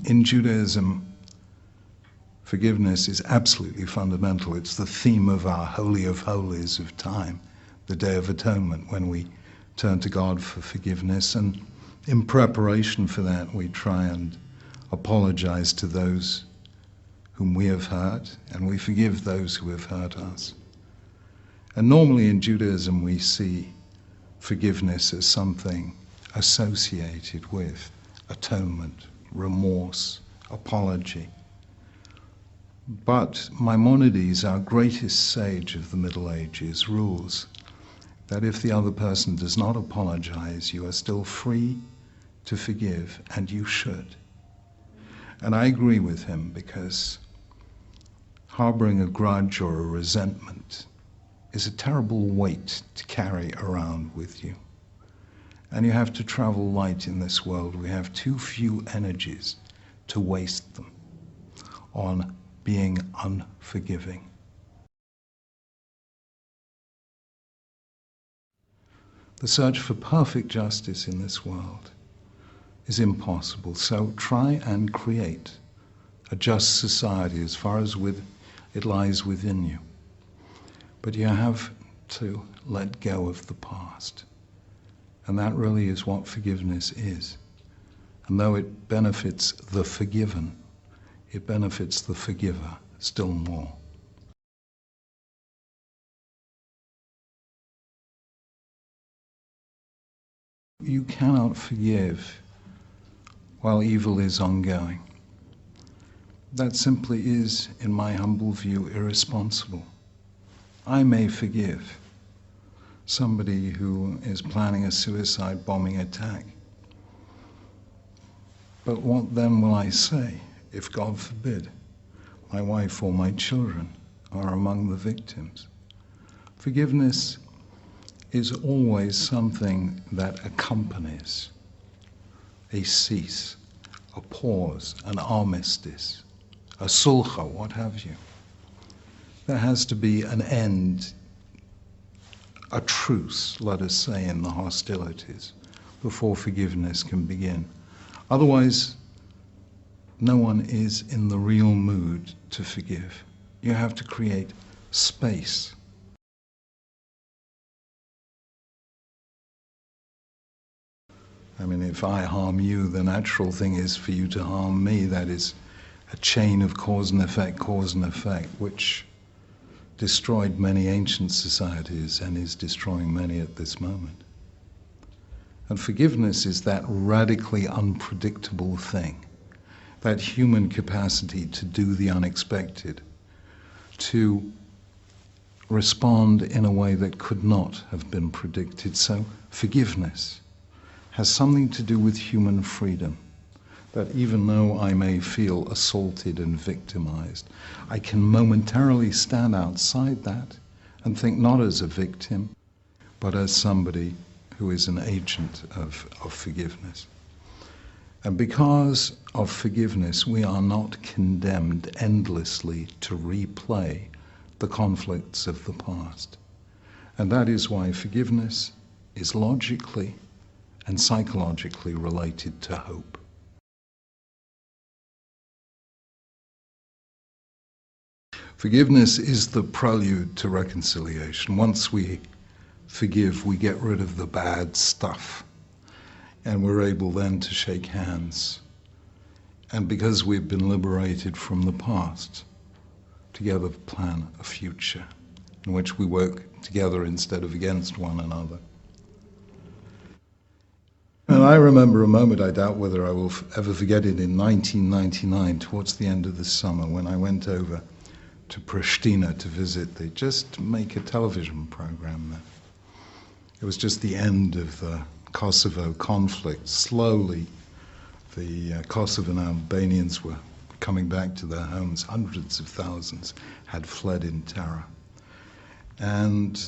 In Judaism, forgiveness is absolutely fundamental. It's the theme of our Holy of Holies of time, the Day of Atonement, when we turn to God for forgiveness. And in preparation for that, we try and apologize to those whom we have hurt, and we forgive those who have hurt us. And normally in Judaism, we see forgiveness as something associated with atonement, remorse, apology. But Maimonides, our greatest sage of the Middle Ages, rules that if the other person does not apologize, you are still free to forgive, and you should. And I agree with him, because harboring a grudge or a resentment is a terrible weight to carry around with you. And you have to travel light in this world. We have too few energies to waste them on being unforgiving. The search for perfect justice in this world is impossible. So try and create a just society as far as it lies within you. But you have to let go of the past. And that really is what forgiveness is. And though it benefits the forgiven, it benefits the forgiver still more. You cannot forgive while evil is ongoing. That simply is, in my humble view, irresponsible. I may forgive somebody who is planning a suicide bombing attack. But what then will I say if, God forbid, my wife or my children are among the victims? Forgiveness is always something that accompanies a cease, a pause, an armistice, a sulcha, what have you. There has to be an end, a truce, let us say, in the hostilities before forgiveness can begin. Otherwise, no one is in the real mood to forgive. You have to create space. I mean, if I harm you, the natural thing is for you to harm me. That is a chain of cause and effect, which destroyed many ancient societies and is destroying many at this moment. And forgiveness is that radically unpredictable thing, that human capacity to do the unexpected, to respond in a way that could not have been predicted. So forgiveness has something to do with human freedom, that even though I may feel assaulted and victimized, I can momentarily stand outside that and think not as a victim, but as somebody who is an agent of forgiveness. And because of forgiveness, we are not condemned endlessly to replay the conflicts of the past. And that is why forgiveness is logically and psychologically related to hope. Forgiveness is the prelude to reconciliation. Once we forgive, we get rid of the bad stuff, and we're able then to shake hands. And because we've been liberated from the past, together plan a future in which we work together instead of against one another. And I remember a moment, I doubt whether I will ever forget it, in 1999, towards the end of the summer, when I went over to Pristina to visit. They just make a television program there. It was just the end of the Kosovo conflict. Slowly, the Kosovan Albanians were coming back to their homes. Hundreds of thousands had fled in terror. And,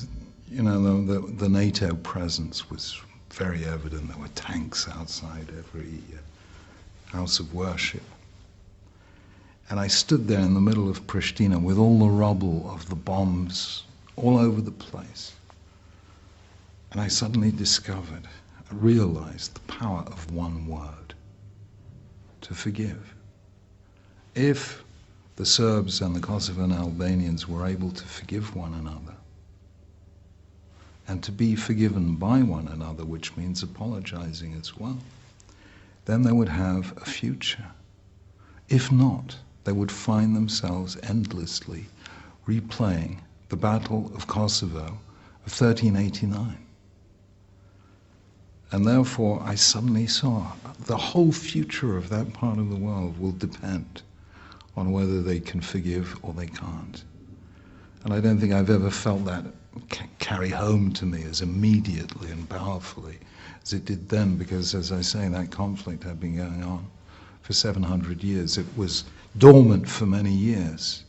you know, the NATO presence was very evident. There were tanks outside every house of worship. And I stood there in the middle of Pristina with all the rubble of the bombs all over the place. And I suddenly discovered, I realized the power of one word: to forgive. If the Serbs and the Kosovan Albanians were able to forgive one another, and to be forgiven by one another, which means apologizing as well, then they would have a future. If not, they would find themselves endlessly replaying the Battle of Kosovo of 1389. And therefore, I suddenly saw the whole future of that part of the world will depend on whether they can forgive or they can't. And I don't think I've ever felt that carry home to me as immediately and powerfully as it did then, because, as I say, that conflict had been going on for 700 years. It was dormant for many years,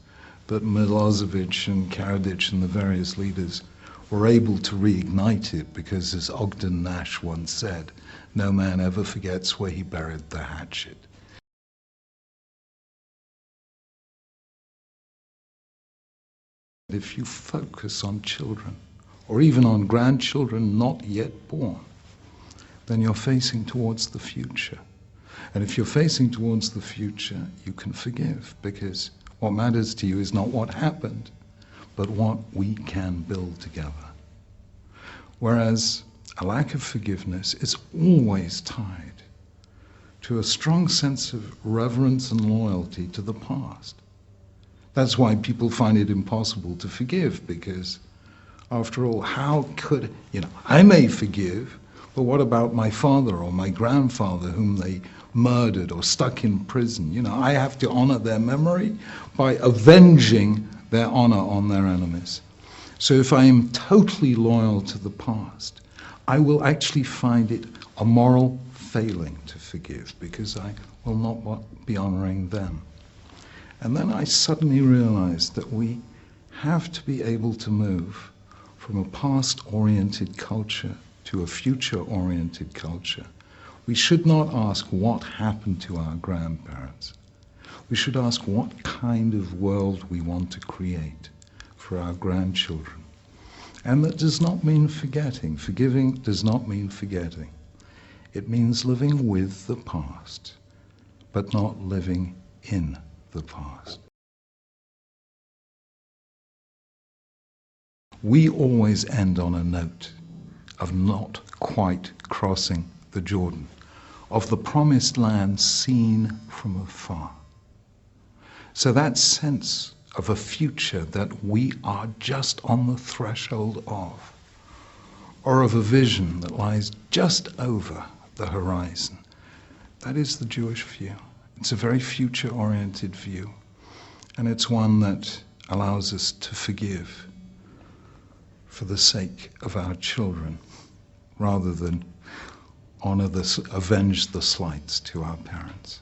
but Milosevic and Karadzic and the various leaders were able to reignite it because, as Ogden Nash once said, no man ever forgets where he buried the hatchet. If you focus on children, or even on grandchildren not yet born, then you're facing towards the future. And if you're facing towards the future, you can forgive, because what matters to you is not what happened, but what we can build together. Whereas a lack of forgiveness is always tied to a strong sense of reverence and loyalty to the past. That's why people find it impossible to forgive, because after all, how could, I may forgive, but what about my father or my grandfather whom they murdered or stuck in prison? I have to honor their memory by avenging their honor on their enemies. So if I am totally loyal to the past, I will actually find it a moral failing to forgive, because I will not be honoring them. And then I suddenly realized that we have to be able to move from a past-oriented culture to a future-oriented culture. We should not ask what happened to our grandparents. We should ask what kind of world we want to create for our grandchildren. And that does not mean forgetting. Forgiving does not mean forgetting. It means living with the past, but not living in the past. We always end on a note of not quite crossing the Jordan, of the promised land seen from afar. So that sense of a future that we are just on the threshold of, or of a vision that lies just over the horizon, that is the Jewish view. It's a very future-oriented view, and it's one that allows us to forgive for the sake of our children, rather than avenge the slights to our parents.